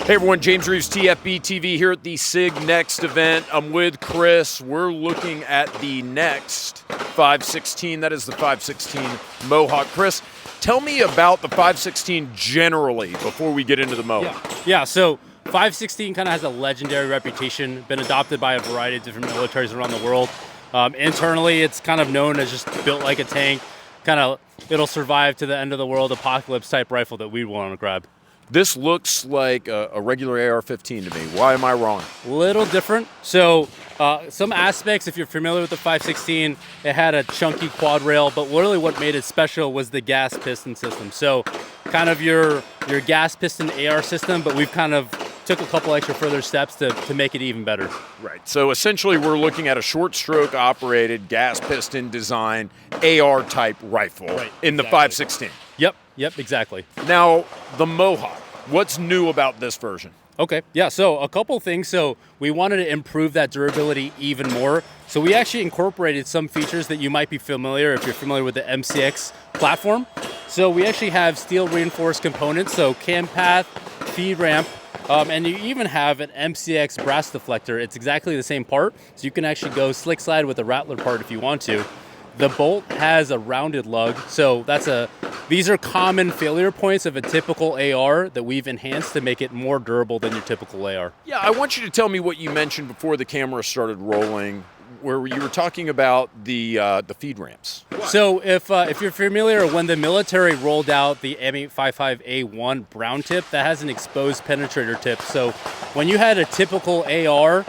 Hey everyone, James Reeves, TFBTV here at the SIG NEXT event. I'm with Chris. We're looking at the NEXT 516. That is the 516 Mohawk. Chris, tell me about the 516 generally before we get into the Mohawk. Yeah, so 516 kind of has a legendary reputation, been adopted by a variety of different militaries around the world. Internally, it's kind of known as just built like a tank, it'll survive to the end of the world apocalypse type rifle that we want to grab. This looks like a regular AR-15 to me. Why am I wrong? Little different. So some aspects, if you're familiar with the 516, it had a chunky quad rail, but really what made it special was the gas piston system. So kind of your gas piston AR system, but we've kind of took a couple extra further steps to make it even better. Right. So essentially we're looking at a short stroke operated gas piston design AR type rifle in the 516. Yep, exactly. Now, the Mohawk, what's new about this version? Okay, yeah, so a couple things. So we wanted to improve that durability even more. So we actually incorporated some features that you might be familiar if you're familiar with the MCX platform. So we actually have steel reinforced components, so cam path, feed ramp, and you even have an MCX brass deflector. It's exactly the same part, so you can actually go slick slide with the Rattler part if you want to. The bolt has a rounded lug, so these are common failure points of a typical AR that we've enhanced to make it more durable than your typical AR. Yeah, I want you to tell me what you mentioned before the camera started rolling, where you were talking about the feed ramps. So if you're familiar, when the military rolled out the M855A1 brown tip, that has an exposed penetrator tip. So when you had a typical AR,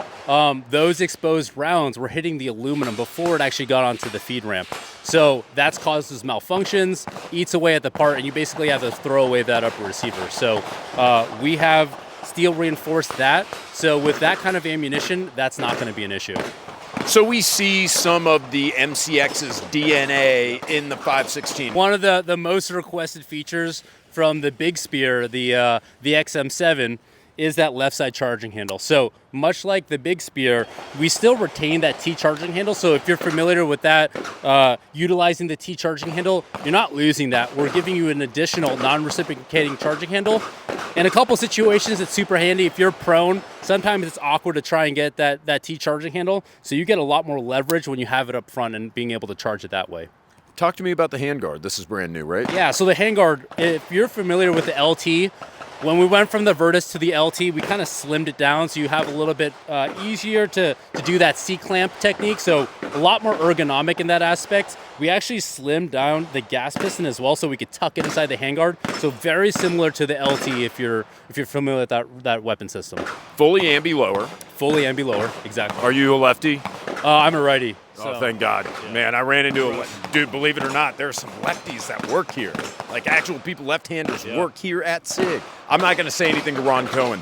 those exposed rounds were hitting the aluminum before it actually got onto the feed ramp. So that's causes malfunctions, eats away at the part, and you basically have to throw away that upper receiver. So we have steel reinforced that. So with that kind of ammunition, that's not going to be an issue. So we see some of the MCX's DNA in the 516. One of the most requested features from the Big Spear, the XM7, is that left side charging handle. So much like the Big Spear, we still retain that T charging handle. So if you're familiar with that, utilizing the T charging handle, you're not losing that. We're giving you an additional non-reciprocating charging handle. In a couple situations, it's super handy. If you're prone, sometimes it's awkward to try and get that T charging handle. So you get a lot more leverage when you have it up front and being able to charge it that way. Talk to me about the handguard. This is brand new, right? Yeah, so the handguard, if you're familiar with the LT, when we went from the Virtus to the LT, we kind of slimmed it down so you have a little bit easier to do that C-clamp technique, so a lot more ergonomic in that aspect. We actually slimmed down the gas piston as well so we could tuck it inside the handguard, so very similar to the LT if you're familiar with that weapon system. Fully ambi lower. Fully ambi lower, exactly. Are you a lefty? I'm a righty. Oh, thank God. Yeah. Man, I ran into a dude, believe it or not, there's some lefties that work here. Like actual people, left-handers work here at SIG. I'm not going to say anything to Ron Cohen.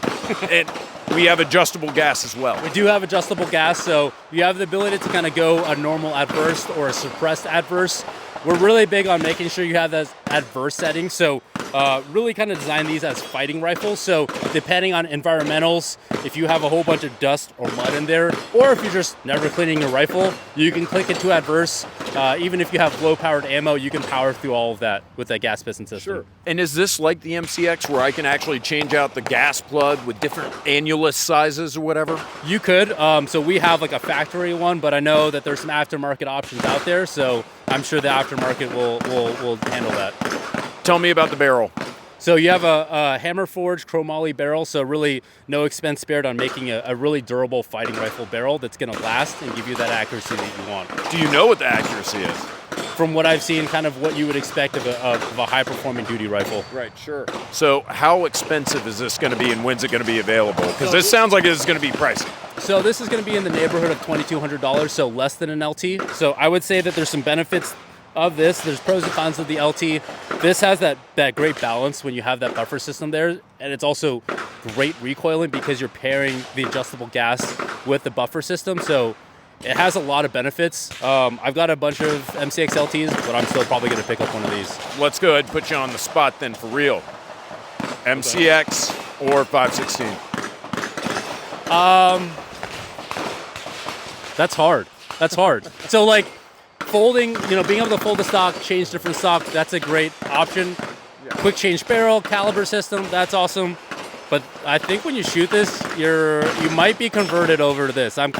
And we have adjustable gas as well. We do have adjustable gas, so you have the ability to kind of go a normal adverse or a suppressed adverse. We're really big on making sure you have that adverse setting, so really kind of design these as fighting rifles. So depending on environmentals, if you have a whole bunch of dust or mud in there, or if you're just never cleaning your rifle, you can click it to adverse. Even if you have low-powered ammo, you can power through all of that with that gas piston system. Sure. And is this like the MCX where I can actually change out the gas plug with different annulus sizes or whatever? You could. So we have like a factory one, but I know that there's some aftermarket options out there, so I'm sure the aftermarket will handle that. Tell me about the barrel. So you have a hammer forged chromoly barrel, so really no expense spared on making a really durable fighting rifle barrel that's going to last and give you that accuracy that you want. Do you know what the accuracy is? From what I've seen, kind of what you would expect of a high-performing duty rifle. Right, sure. So how expensive is this going to be and when's it going to be available? Because this sounds like this is going to be pricey. So this is going to be in the neighborhood of $2,200, so less than an LT. So I would say that there's some benefits of this. There's pros and cons of the LT. This has that great balance when you have that buffer system there, and it's also great recoiling because you're pairing the adjustable gas with the buffer system. So it has a lot of benefits. I've got a bunch of MCX LTs, but I'm still probably going to pick up one of these. Let's go ahead and put you on the spot then for real. MCX or 516? That's hard. So like folding, being able to fold the stock, change different stock, that's a great option. Yeah. Quick change barrel, caliber system, that's awesome. But I think when you shoot this, you might be converted over to this. I'm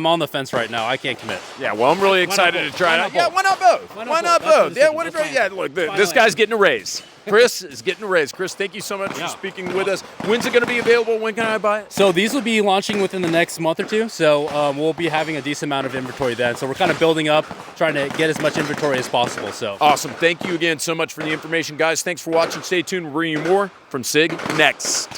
on the fence right now. I can't commit. Yeah, well, I'm really excited to try it out. Yeah, why not both? Why not both? Yeah, what a great. Yeah, look, this guy's getting a raise. Chris is getting a raise. Chris, thank you so much for speaking with us. When's it going to be available? When can I buy it? So these will be launching within the next month or two. So we'll be having a decent amount of inventory then. So we're kind of building up, trying to get as much inventory as possible. So awesome. Thank you again so much for the information, guys. Thanks for watching. Stay tuned. We're bringing you more from SIG Next.